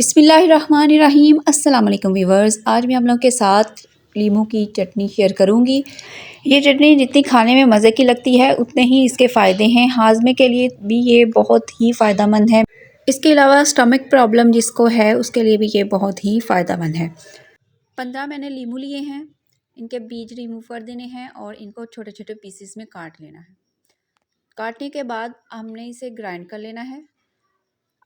बिस्मिल्लाहिर्रहमानिर्रहीम। अस्सलाम वालेकुम व्यूवर्स। आज मैं आप लोगों के साथ लीमू की चटनी शेयर करूंगी। ये चटनी जितनी खाने में मज़े की लगती है उतने ही इसके फ़ायदे हैं। हाजमे के लिए भी ये बहुत ही फ़ायदेमंद है। इसके अलावा स्टमक प्रॉब्लम जिसको है उसके लिए भी ये बहुत ही फ़ायदेमंद है। 15 मैंने लीमू लिए हैं, इनके बीज रिमूव कर देने हैं और इनको छोटे छोटे पीसेस में काट लेना है। काटने के बाद हमने इसे ग्राइंड कर लेना है।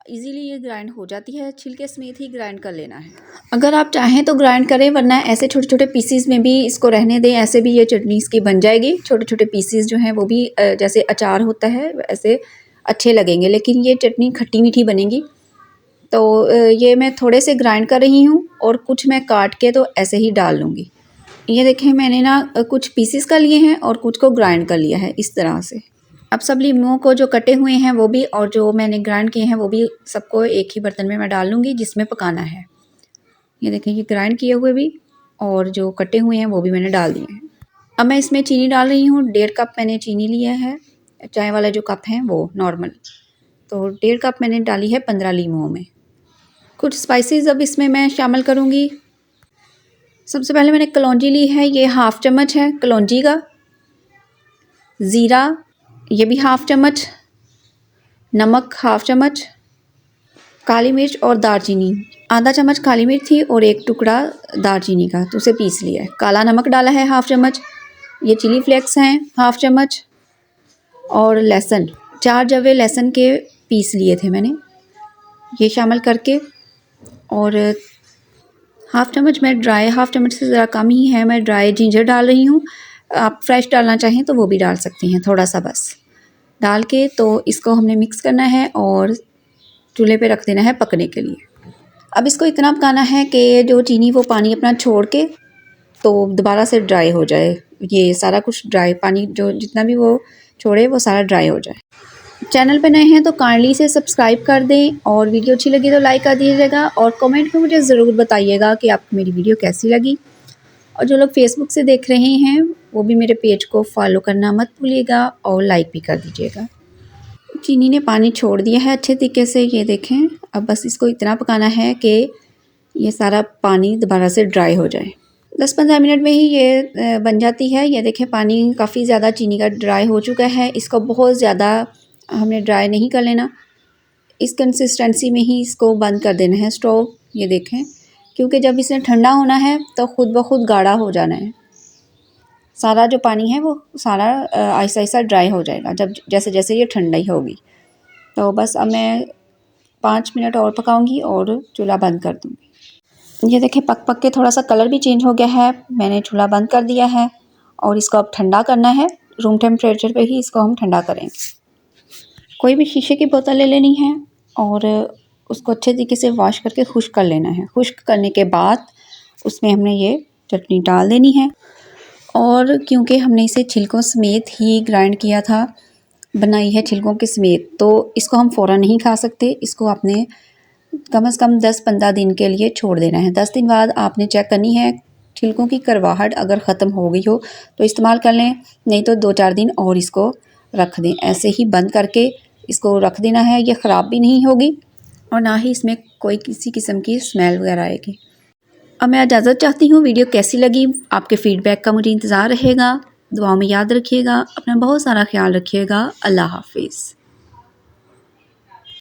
इजीली ये ग्राइंड हो जाती है, छिलके समेत ही ग्राइंड कर लेना है। अगर आप चाहें तो ग्राइंड करें, वरना ऐसे छोटे छोटे पीसीज में भी इसको रहने दें, ऐसे भी ये चटनी इसकी बन जाएगी। छोटे छोटे पीसीज जो हैं वो भी जैसे अचार होता है वैसे अच्छे लगेंगे, लेकिन ये चटनी खट्टी मीठी बनेगी। तो ये मैं थोड़े से ग्राइंड कर रही हूँ और कुछ मैं काट के तो ऐसे ही डाल लूँगी। ये देखें, मैंने ना कुछ पीसीस का लिए हैं और कुछ को ग्राइंड कर लिया है इस तरह से। अब सब लीमू को जो कटे हुए हैं वो भी और जो मैंने ग्राइंड किए हैं वो भी सबको एक ही बर्तन में मैं डाल लूँगी जिसमें पकाना है। ये देखें, ये ग्राइंड किए हुए भी और जो कटे हुए हैं वो भी मैंने डाल दिए हैं। अब मैं इसमें चीनी डाल रही हूँ। 1.5 कप मैंने चीनी लिया है, चाय वाला जो कप है वो नॉर्मल। तो 1.5 कप मैंने डाली है 15 लीमुओं में। कुछ स्पाइसेस अब इसमें मैं शामिल करूँगी। सबसे पहले मैंने कलौंजी ली है, ये 1/2 चम्मच है कलौंजी का। ज़ीरा ये भी 1/2 चम्मच, नमक 1/2 चम्मच, काली मिर्च और दालचीनी। आधा चम्मच काली मिर्च थी और एक टुकड़ा दालचीनी का, तो उसे पीस लिया है। काला नमक डाला है 1/2 चम्मच। ये चिली फ्लेक्स हैं 1/2 चम्मच। और लहसुन 4 जवे लहसुन के पीस लिए थे मैंने, ये शामिल करके। और 1/2 चम्मच मैं ड्राई, 1/2 चम्मच से ज़रा कम ही है, मैं ड्राई जिंजर डाल रही हूँ। आप फ्रेश डालना चाहें तो वो भी डाल सकती हैं, थोड़ा सा बस डाल के। तो इसको हमने मिक्स करना है और चूल्हे पे रख देना है पकने के लिए। अब इसको इतना पकाना है कि जो चीनी वो पानी अपना छोड़ के तो दोबारा से ड्राई हो जाए। ये सारा कुछ ड्राई पानी जो जितना भी वो छोड़े वो सारा ड्राई हो जाए। चैनल पे नए हैं तो काइंडली से सब्सक्राइब कर दें और वीडियो अच्छी लगी तो लाइक कर दीजिएगा और कमेंट में मुझे ज़रूर बताइएगा कि आपको मेरी वीडियो कैसी लगी। और जो लोग फेसबुक से देख रहे हैं वो भी मेरे पेज को फॉलो करना मत भूलिएगा और लाइक भी कर दीजिएगा। चीनी ने पानी छोड़ दिया है अच्छे तरीके से, ये देखें। अब बस इसको इतना पकाना है कि ये सारा पानी दोबारा से ड्राई हो जाए। 10-15 मिनट में ही ये बन जाती है। ये देखें, पानी काफ़ी ज़्यादा चीनी का ड्राई हो चुका है। इसको बहुत ज़्यादा हमने ड्राई नहीं कर लेना, इस कंसिस्टेंसी में ही इसको बंद कर देना है स्टोव। ये देखें, क्योंकि जब इसे ठंडा होना है तो ख़ुद ब खुद गाढ़ा हो जाना है। सारा जो पानी है वो सारा आहिस्ता आहिस्ता ड्राई हो जाएगा जब जैसे जैसे ये ठंडी होगी। तो बस अब मैं 5 मिनट और पकाऊंगी और चूल्हा बंद कर दूंगी। ये देखें, पक पक के थोड़ा सा कलर भी चेंज हो गया है। मैंने चूल्हा बंद कर दिया है और इसको अब ठंडा करना है। रूम टेम्परेचर पे ही इसको हम ठंडा करेंगे। कोई भी शीशे की बोतल ले लेनी है और उसको अच्छे तरीके से वॉश करके खुश्क कर लेना है। खुश्क करने के बाद उसमें हमने ये चटनी डाल देनी है। और क्योंकि हमने इसे छिलकों समेत ही ग्राइंड किया था, बनाई है छिलकों के समेत, तो इसको हम फ़ौरन नहीं खा सकते। इसको आपने कम से कम 10-15 दिन के लिए छोड़ देना है। 10 दिन बाद आपने चेक करनी है, छिलकों की करवाहट अगर ख़त्म हो गई हो तो इस्तेमाल कर लें, नहीं तो 2-4 दिन और इसको रख दें। ऐसे ही बंद करके इसको रख देना है। ये ख़राब भी नहीं होगी और ना ही इसमें कोई किसी किस्म की स्मेल वगैरह आएगी। अब मैं इजाज़त चाहती हूँ। वीडियो कैसी लगी, आपके फ़ीडबैक का मुझे इंतज़ार रहेगा। दुआओं में याद रखिएगा, अपना बहुत सारा ख्याल रखिएगा। अल्लाह हाफ़िज़।